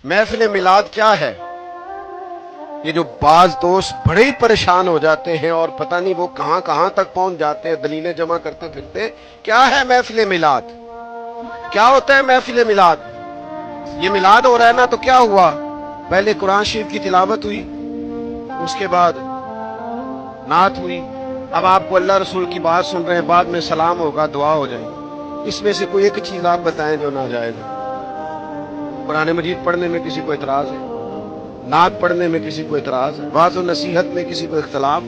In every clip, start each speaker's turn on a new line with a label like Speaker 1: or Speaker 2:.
Speaker 1: महफिल मिलाद क्या है? ये जो बाज दोस्त बड़े ही परेशान हो जाते हैं और पता नहीं वो कहां कहां तक पहुंच जाते हैं, दलीलें जमा करते फिरते। क्या है महफिल मिलाद? क्या होता है महफिल मिलाद? ये मिलाद हो रहा है ना, तो क्या हुआ? पहले कुरान शरीफ की तिलावत हुई, उसके बाद नात हुई। अब आपको अल्लाह रसूल की बात सुन रहे हैं, बाद में सलाम होगा, दुआ हो जाएगी। इसमें से कोई एक चीज आप बताएं जो नाजायज है। कुरान मजीद पढ़ने में किसी को इतराज है? नात पढ़ने में किसी को इतराज है? वाज़ और नसीहत में किसी को इख्तलाफ?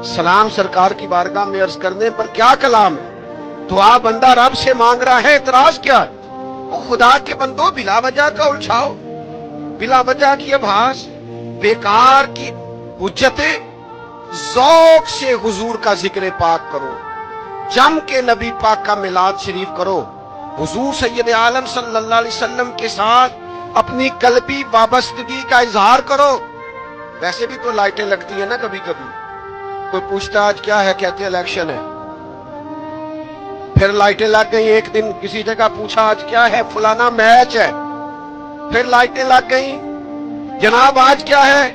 Speaker 1: सलाम सरकार की बारगाह में अर्ज करने पर क्या कलाम है? दुआ बंदा रब से मांग रहा है, इतराज क्या है? वो खुदा के बंदो, बिला वजह का उलझाओ, बिला वजह की आभास, बेकार की हुज्जतें, ज़ौक़ से हुजूर का जिक्र पाक करो, जम के नबी पाक का मिलाद शरीफ करो, हुजूर सैयद आलम सल्लल्लाहु अलैहि वसल्लम के साथ अपनी कल्बी वाबस्तगी का इजहार करो। वैसे भी तो लाइटें लगती है ना कभी कभी, कोई पूछता आज क्या है, कहते इलेक्शन है, फिर लाइटें लग गई। एक दिन किसी जगह पूछा आज क्या है, फलाना मैच है, फिर लाइटें लग गई। जनाब आज क्या है,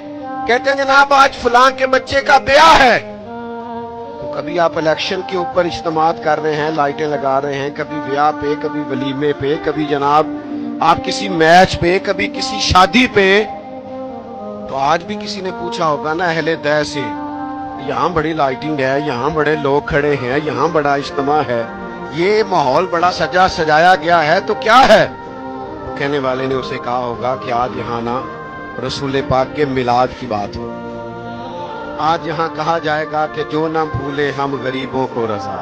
Speaker 1: कहते हैं जनाब आज फलां के बच्चे का ब्याह है। तो कभी आप इलेक्शन के ऊपर इज्तिमात कर रहे हैं, लाइटें लगा रहे हैं, कभी ब्याह पे, कभी वलीमे पे, कभी जनाब आप किसी मैच पे, कभी किसी शादी पे। तो आज भी किसी ने पूछा होगा ना अहले दै से, यहाँ बड़ी लाइटिंग है, यहाँ बड़े लोग खड़े हैं, यहाँ बड़ा इज्तिमा है, ये माहौल बड़ा सजा सजाया गया है, तो क्या है? तो कहने वाले ने उसे कहा होगा कि आज यहाँ ना रसूल पाक के मिलाद की बात हो। आज यहाँ कहा जाएगा कि जो ना भूले हम गरीबों को रजा,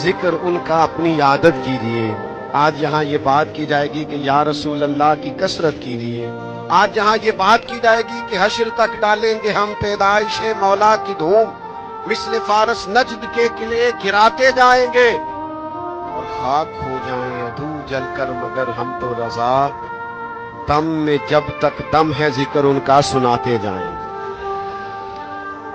Speaker 1: जिक्र उनका अपनी आदत कीजिए। आज यहाँ ये बात की जाएगी कि या रसूल अल्लाह की कसरत कीजिए। आज यहाँ ये बात की जाएगी कि हश्र तक डालेंगे हम पैदाइश मौला की धूम, मिस्ल फारस नजद के किले गिराते जाएंगे, और खाक हो जाएं अधू जल कर मगर हम तो रजा, दम में जब तक दम है जिक्र उनका सुनाते जाएंगे।